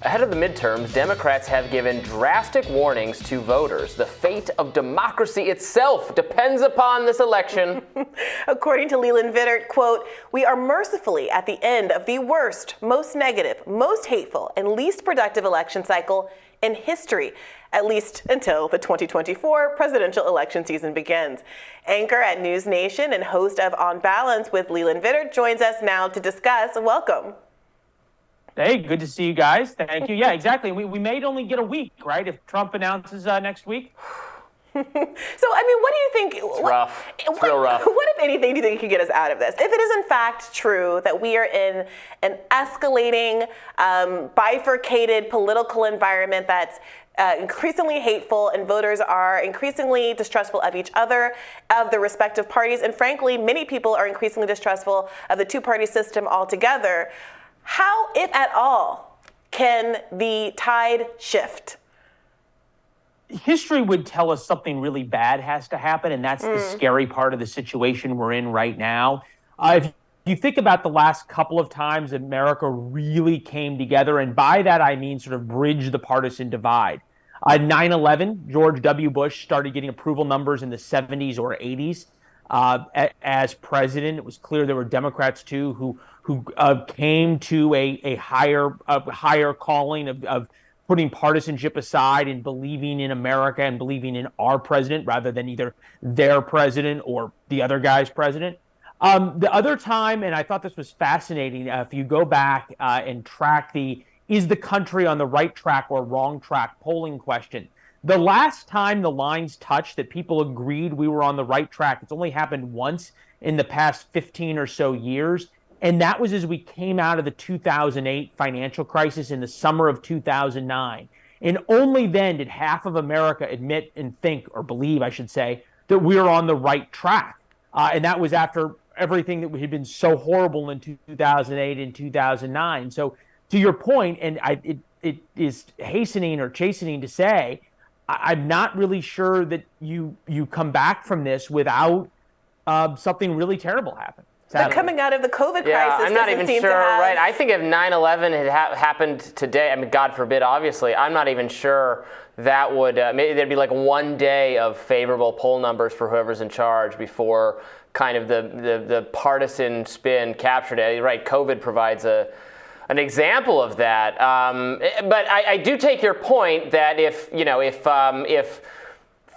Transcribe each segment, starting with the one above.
Ahead of the midterms, Democrats have given drastic warnings to voters. The fate of democracy itself depends upon this election. According to Leland Vittert, quote, "We are mercifully at the end of the worst, most negative, most hateful, and least productive election cycle in history, at least until the 2024 presidential election season begins." Anchor at NewsNation and host of On Balance with Leland Vittert joins us now to discuss. Welcome. Hey, good to see you guys. Thank you. Yeah, exactly. We may only get a week, right, if Trump announces next week? So, I mean, what do you think? It's rough. It's real rough. What, if anything, do you think could get us out of this? If it is in fact true that we are in an escalating, bifurcated political environment that's increasingly hateful, and voters are increasingly distrustful of each other, of the respective parties, and frankly, many people are increasingly distrustful of the two-party system altogether, how, if at all, can the tide shift? History would tell us something really bad has to happen, and that's the scary part of the situation we're in right now. If you think about the last couple of times America really came together, and by that I mean sort of bridge the partisan divide. 9/11, George W. Bush started getting approval numbers in the 70s or 80s. As president, it was clear there were Democrats too who came to a higher calling of putting partisanship aside and believing in America and believing in our president rather than either their president or the other guy's president. The other time, and I thought this was fascinating, if you go back and track is the country on the right track or wrong track polling question. The last time the lines touched that people agreed we were on the right track, it's only happened once in the past 15 or so years. And that was as we came out of the 2008 financial crisis in the summer of 2009. And only then did half of America admit and think, or believe, I should say, that we were on the right track. And that was after everything that had been so horrible in 2008 and 2009. So to your point, and it is hastening or chastening to say, I'm not really sure that you come back from this without something really terrible happen. But coming out of the COVID crisis, I'm not even sure. Right? I think if 9/11 had happened today, I mean, God forbid, obviously, I'm not even sure that would. Maybe there'd be like one day of favorable poll numbers for whoever's in charge before kind of the partisan spin captured it. Right? COVID provides an example of that. But I do take your point that if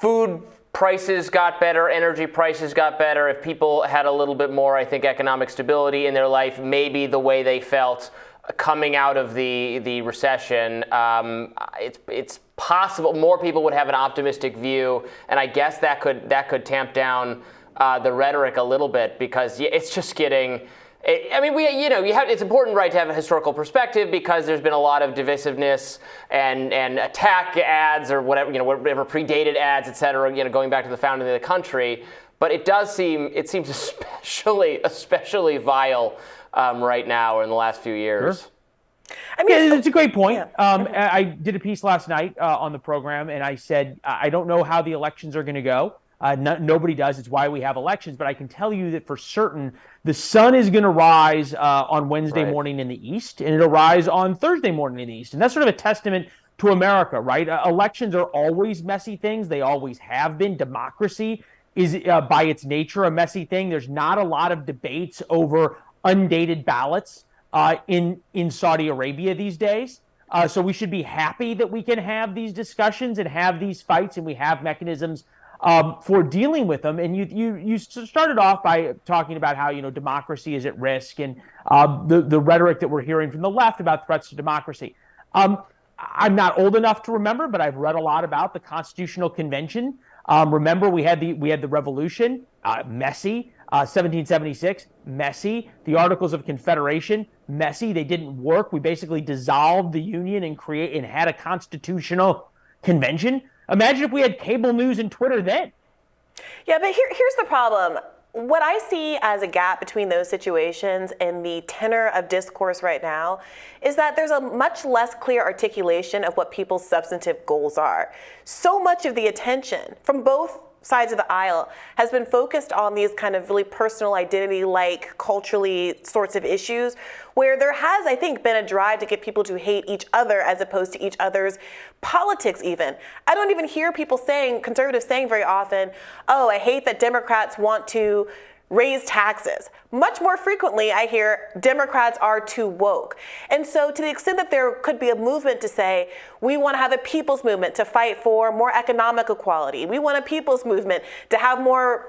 food prices got better, energy prices got better, if people had a little bit more, I think, economic stability in their life, maybe the way they felt coming out of the recession, it's possible more people would have an optimistic view, and I guess that could tamp down the rhetoric a little bit, because it's just getting. It's important, right, to have a historical perspective, because there's been a lot of divisiveness and attack ads or whatever predated ads, et cetera, going back to the founding of the country. But it seems especially vile right now or in the last few years. Sure. I mean, it's a great point. Yeah. I did a piece last night on the program, and I said, I don't know how the elections are going to go. Nobody does. It's why we have elections. But I can tell you that for certain, the sun is going to rise on Wednesday morning in the East, and it'll rise on Thursday morning in the East. And that's sort of a testament to America, right? Elections are always messy things. They always have been. Democracy is, by its nature, a messy thing. There's not a lot of debates over undated ballots in Saudi Arabia these days. So we should be happy that we can have these discussions and have these fights, and we have mechanisms for dealing with them. And you started off by talking about how democracy is at risk, and the rhetoric that we're hearing from the left about threats to democracy. I'm not old enough to remember, but I've read a lot about the Constitutional Convention. Remember, we had the Revolution, messy. 1776, messy. The Articles of Confederation, messy. They didn't work. We basically dissolved the Union and had a constitutional convention. Imagine if we had cable news and Twitter then. Yeah, but here's the problem. What I see as a gap between those situations and the tenor of discourse right now is that there's a much less clear articulation of what people's substantive goals are. So much of the attention from both sides of the aisle has been focused on these kind of really personal identity-like, culturally sorts of issues, where there has, I think, been a drive to get people to hate each other as opposed to each other's politics even. I don't even hear people saying, conservatives saying very often, oh, I hate that Democrats want to raise taxes. Much more frequently, I hear Democrats are too woke. And so to the extent that there could be a movement to say, we want to have a people's movement to fight for more economic equality. We want a people's movement to have more,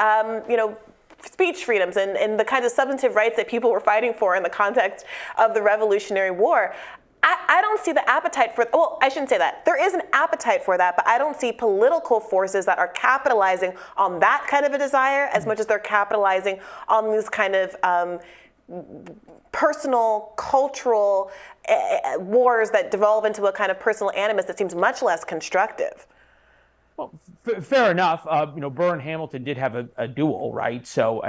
speech freedoms and the kinds of substantive rights that people were fighting for in the context of the Revolutionary War. I don't see the appetite for, well, I shouldn't say that. There is an appetite for that, but I don't see political forces that are capitalizing on that kind of a desire as much as they're capitalizing on these kind of personal, cultural wars that devolve into a kind of personal animus that seems much less constructive. Well, fair enough. Burr and Hamilton did have a duel, right? So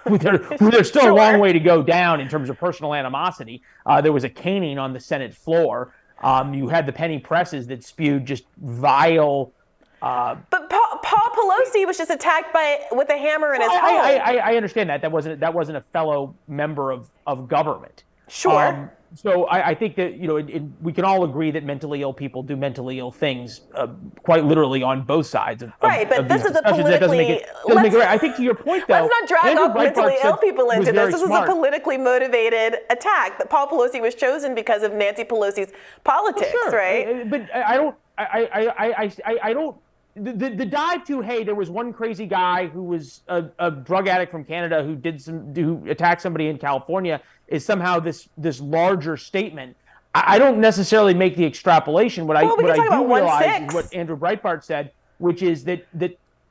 there's still a long way to go down in terms of personal animosity. There was a caning on the Senate floor. You had the penny presses that spewed just vile. But Paul Pelosi was just attacked with a hammer in his head. I understand that. That wasn't a fellow member of government. Sure. So I think that, we can all agree that mentally ill people do mentally ill things, quite literally on both sides. Right, but this is a politically... I think to your point, though... Let's not drag up mentally ill people into this. This is a politically motivated attack. That Paul Pelosi was chosen because of Nancy Pelosi's politics, right? But I don't... The dive to, hey, there was one crazy guy who was a drug addict from Canada who attacked somebody in California is somehow this larger statement. I don't necessarily make the extrapolation. What I do realize is what Andrew Breitbart said, which is that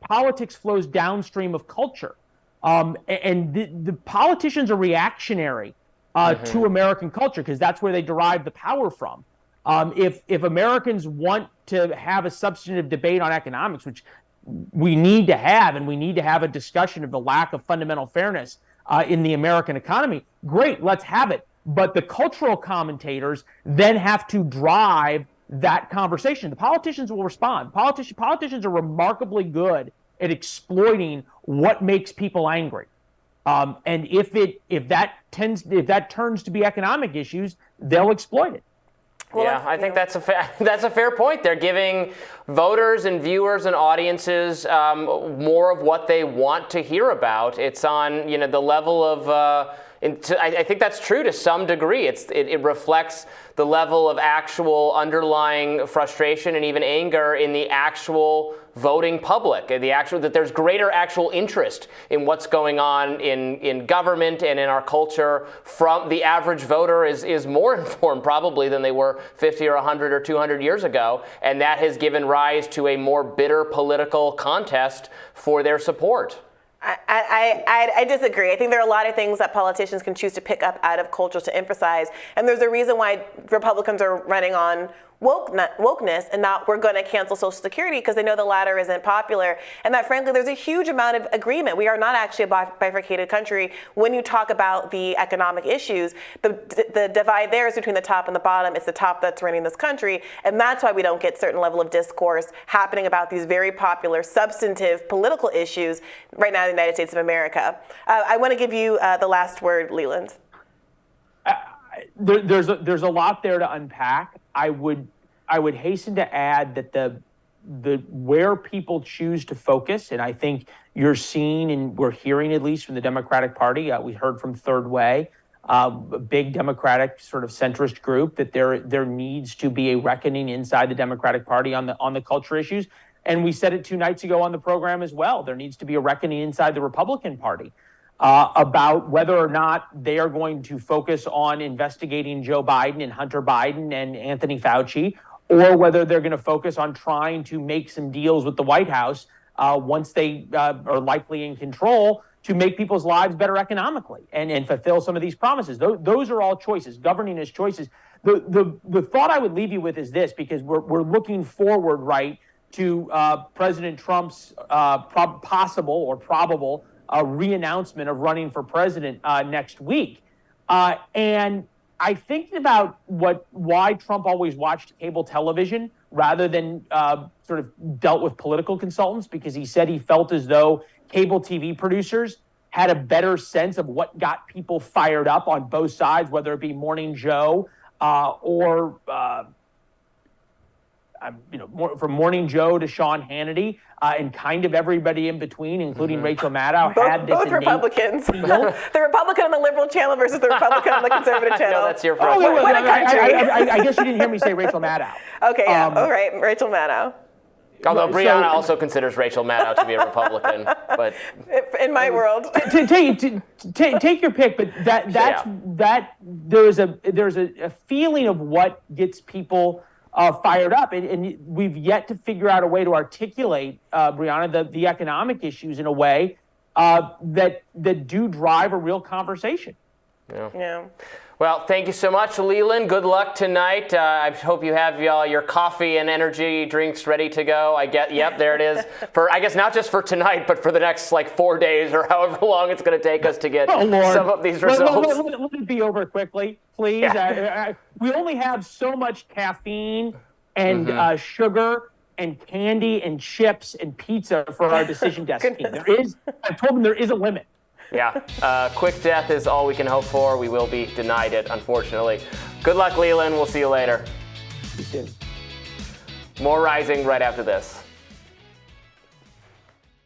politics flows downstream of culture, and the politicians are reactionary to American culture because that's where they derive the power from. If Americans want to have a substantive debate on economics, which we need to have, and we need to have a discussion of the lack of fundamental fairness in the American economy, great, let's have it. But the cultural commentators then have to drive that conversation. The politicians will respond. Politicians are remarkably good at exploiting what makes people angry. And if that turns to be economic issues, they'll exploit it. Well, yeah, I think that's a fair point. They're giving voters and viewers and audiences more of what they want to hear about. It's on the level of. I think that's true to some degree. It reflects the level of actual underlying frustration and even anger in the actual voting public, that there's greater actual interest in what's going on in government and in our culture. From the average voter is more informed probably than they were 50 or 100 or 200 years ago, and that has given rise to a more bitter political contest for their support. I disagree. I think there are a lot of things that politicians can choose to pick up out of culture to emphasize. And there's a reason why Republicans are running on wokeness and not we're going to cancel Social Security, because they know the latter isn't popular. And that, frankly, there's a huge amount of agreement. We are not actually a bifurcated country when you talk about the economic issues. The divide there is between the top and the bottom. It's the top that's running this country. And that's why we don't get certain level of discourse happening about these very popular, substantive political issues right now in the United States of America. I want to give you the last word, Leland. There's a lot there to unpack. I would hasten to add that the where people choose to focus, and I think you're seeing and we're hearing at least from the Democratic Party. We heard from Third Way, a big Democratic sort of centrist group, that there needs to be a reckoning inside the Democratic Party on the culture issues. And we said it 2 nights ago on the program as well. There needs to be a reckoning inside the Republican Party about whether or not they are going to focus on investigating Joe Biden and Hunter Biden and Anthony Fauci, or whether they're going to focus on trying to make some deals with the White House once they are likely in control to make people's lives better economically and fulfill some of these promises. Those are all choices. Governing is choices. The thought I would leave you with is this, because we're looking forward, right, to President Trump's possible or probable re-announcement of running for president next week. And I think about why Trump always watched cable television rather than sort of dealt with political consultants, because he said he felt as though cable TV producers had a better sense of what got people fired up on both sides, whether it be Morning Joe or from Morning Joe to Sean Hannity, and kind of everybody in between, including Rachel Maddow, had this both Republicans. The Republican on the liberal channel versus the Republican on the conservative channel. No, that's your frustration. What a country. I guess you didn't hear me say Rachel Maddow. Okay, yeah. All right, Rachel Maddow. Although Brianna also considers Rachel Maddow to be a Republican, but in my world, take your pick. But there's a feeling of what gets people fired up, and we've yet to figure out a way to articulate, Brianna, the economic issues in a way that do drive a real conversation. Yeah. Well, thank you so much, Leland. Good luck tonight. I hope you have your coffee and energy drinks ready to go. Yep, there it is. I guess not just for tonight, but for the next 4 days or however long it's going to take us to get some of these results. Let it be over quickly, please. Yeah. We only have so much caffeine and sugar and candy and chips and pizza for our decision desk team. I told them there is a limit. Yeah, quick death is all we can hope for. We will be denied it, unfortunately. Good luck, Leland. We'll see you later. See you soon. More Rising right after this.